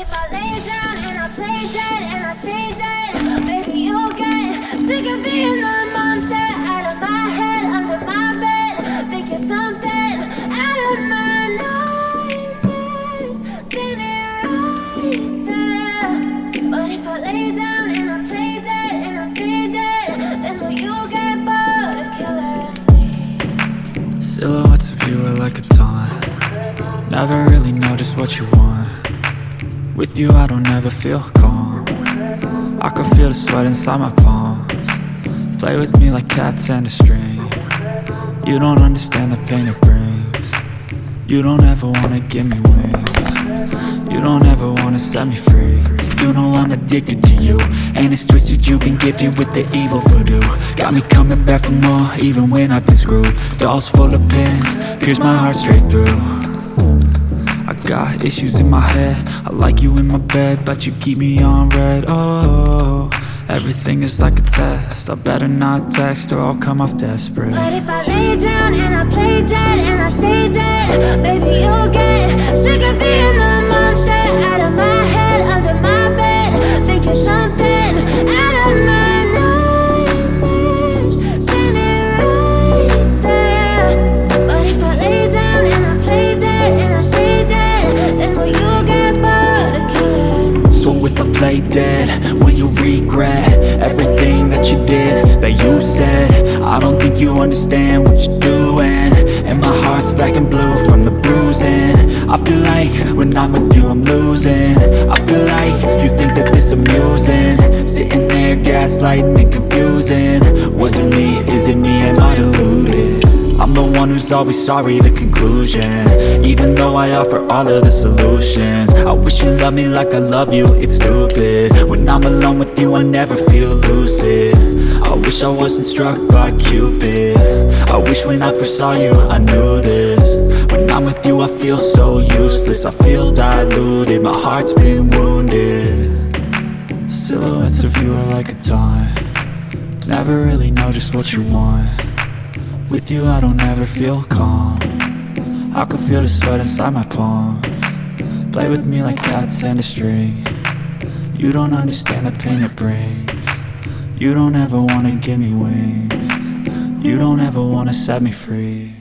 if I lay down and I play dead and I stay dead, baby, you'll get sick of being the monster out of my head, under my bed. Think you're something out of my nightmares, standing right there. But if I lay down and I play dead and I stay dead, then will you get bored of killing me? Silhouettes of you are like a taunt. Never really know just what you want. With you I don't ever feel calm. I can feel the sweat inside my palms. Play with me like cats and a string. You don't understand the pain it brings. You don't ever wanna give me wings. You don't ever wanna set me free. You know I'm addicted to you, and it's twisted, you've been gifted with the evil voodoo. Got me coming back for more, even when I've been screwed. Dolls full of pins, pierce my heart straight through. I got issues in my head, I like you in my bed, but you keep me on red. Oh, everything is like a test, I better not text or I'll come off desperate. But if I lay down and I play dead and I stay dead, baby, you'll get sick of being the monster out of my head, under my bed. Think you're something out of my nightmares, standing right there. But if I lay down and I play dead and I stay dead, then will you get bored of killing me? So if I play dead, will you regret everything that you did, that you said? I don't think you understand what you're doing, and my heart's black and blue from the bruising. I feel like when I'm with you I'm losing. I feel like you think that this amusing, sitting there gaslighting and confusing. Was it me? Is it me? Am I deluded? I'm the one who's always sorry, the conclusion, even though I offer all of the solutions. I wish you loved me like I love you, it's stupid. When I'm alone with you I never feel lucid. I wish I wasn't struck by Cupid. I wish when I first saw you I knew this. When I'm with you I feel so useless, I feel diluted, my heart's been wounded. Silhouettes of you are like a taunt. Never really know just what you want. With you I don't ever feel calm. I can feel the sweat inside my palms. Play with me like cats and a string. You don't understand the pain it brings. You don't ever wanna give me wings. You don't ever wanna set me free.